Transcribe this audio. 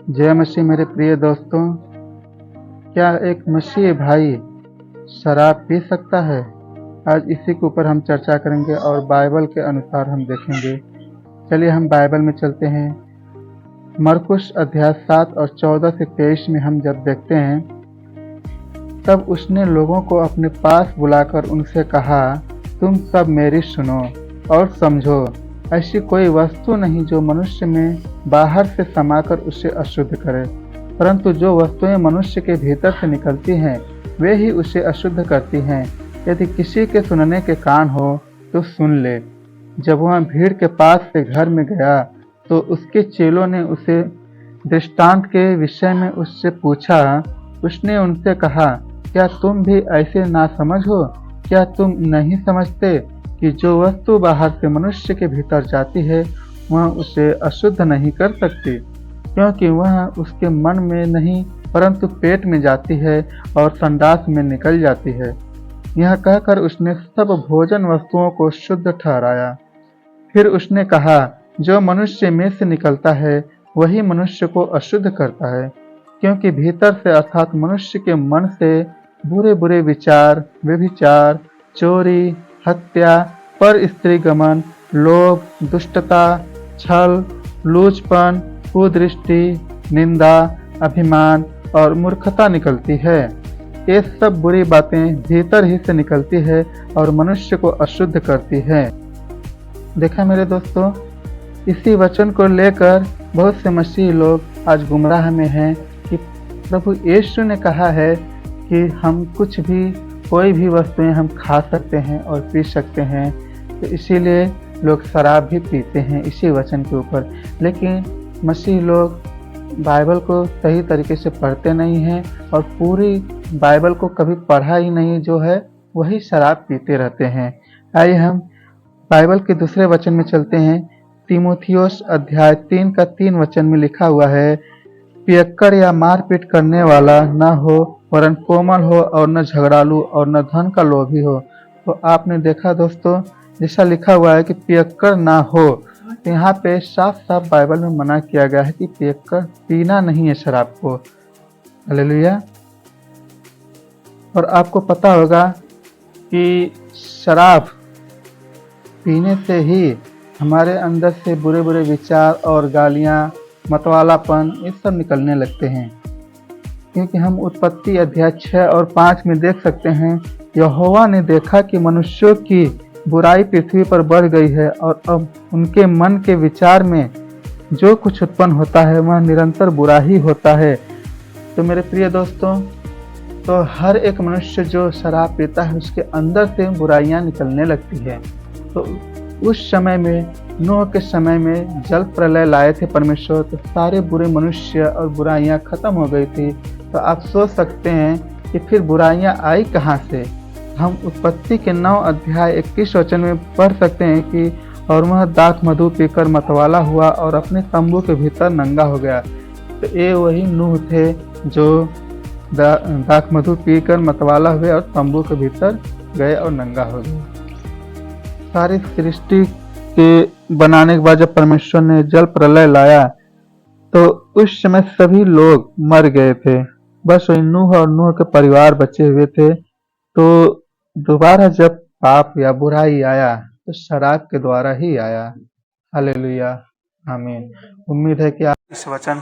जय मसीह मेरे प्रिय दोस्तों। क्या एक मसीही भाई शराब पी सकता है? आज इसी के ऊपर हम चर्चा करेंगे और बाइबल के अनुसार हम देखेंगे। चलिए हम बाइबल में चलते हैं। मरकुस अध्याय 7 और 14 से 23 में हम जब देखते हैं, तब उसने लोगों को अपने पास बुलाकर उनसे कहा, तुम सब मेरी सुनो और समझो। ऐसी कोई वस्तु नहीं जो मनुष्य में बाहर से समाकर उसे अशुद्ध करे, परंतु जो वस्तुएं मनुष्य के भीतर से निकलती हैं वे ही उसे अशुद्ध करती हैं। यदि किसी के सुनने के कान हो तो सुन ले। जब वह भीड़ के पास से घर में गया तो उसके चेलों ने उसे दृष्टांत के विषय में उससे पूछा। उसने उनसे कहा, क्या तुम भी ऐसे नासमझ हो? क्या तुम नहीं समझते कि जो वस्तु बाहर से मनुष्य के भीतर जाती है वह उसे अशुद्ध नहीं कर सकती, क्योंकि वह उसके मन में नहीं परंतु पेट में जाती है और संडास में निकल जाती है। यह कहकर उसने सब भोजन वस्तुओं को शुद्ध ठहराया। फिर उसने कहा, जो मनुष्य में से निकलता है वही मनुष्य को अशुद्ध करता है, क्योंकि भीतर से अर्थात मनुष्य के मन से बुरे बुरे विचार, व्यभिचार, चोरी, हत्या, पर स्त्री गमन, लोभ, दुष्टता, छल, लूचपन, कुदृष्टि, निंदा, अभिमान और मूर्खता निकलती है। ये सब बुरी बातें भीतर ही से निकलती है और मनुष्य को अशुद्ध करती है। देखा मेरे दोस्तों, इसी वचन को लेकर बहुत से मसीही लोग आज गुमराह में हैं कि प्रभु यीशु ने कहा है कि हम कुछ भी, कोई भी वस्तुएं हम खा सकते हैं और पी सकते हैं, तो इसीलिए लोग शराब भी पीते हैं इसी वचन के ऊपर। लेकिन मसीही लोग बाइबल को सही तरीके से पढ़ते नहीं हैं और पूरी बाइबल को कभी पढ़ा ही नहीं, जो है वही शराब पीते रहते हैं। आइए हम बाइबल के दूसरे वचन में चलते हैं। तीमुथियुस अध्याय 3 का 3 वचन में लिखा हुआ है, पियक्कड़ या मारपीट करने वाला न हो, वरन कोमल हो और न झगड़ालू और न धन का लोभी हो। तो आपने देखा दोस्तों, जैसा लिखा हुआ है कि पियक्कड़ ना हो, तो यहाँ पे साफ साफ बाइबल में मना किया गया है कि पियक्कड़ पीना नहीं है शराब को। हालेलुया। और आपको पता होगा कि शराब पीने से ही हमारे अंदर से बुरे बुरे विचार और गालियाँ, मतवालापन, ये सब निकलने लगते हैं। क्योंकि हम उत्पत्ति अध्याय 6 और 5 में देख सकते हैं, यहोवा ने देखा कि मनुष्यों की बुराई पृथ्वी पर बढ़ गई है और अब उनके मन के विचार में जो कुछ उत्पन्न होता है वह निरंतर बुरा ही होता है। तो मेरे प्रिय दोस्तों, तो हर एक मनुष्य जो शराब पीता है उसके अंदर से बुराइयां निकलने लगती है। तो उस समय में, नूह के समय में जल प्रलय लाए थे परमेश्वर, तो सारे बुरे मनुष्य और बुराइयां खत्म हो गई थी। तो आप सोच सकते हैं कि फिर बुराइयां आई कहाँ से। हम उत्पत्ति के 9 अध्याय 21 वचन में पढ़ सकते हैं कि और वह दाख मधु पीकर मतवाला हुआ और अपने तंबू के भीतर नंगा हो गया। तो ये वही नूह थे जो दाख मधु पीकर मतवाला हुए और तंबू के भीतर गए और नंगा हो गए। सारी सृष्टि के बनाने के बाद जब परमेश्वर ने जल प्रलय लाया तो उस समय सभी लोग मर गए थे, बस वही नूह और नूह के परिवार बचे हुए थे। तो दोबारा जब पाप या बुराई आया तो शराब के द्वारा ही आया। हालेलुया, आमीन। उम्मीद है कि आप इस वचन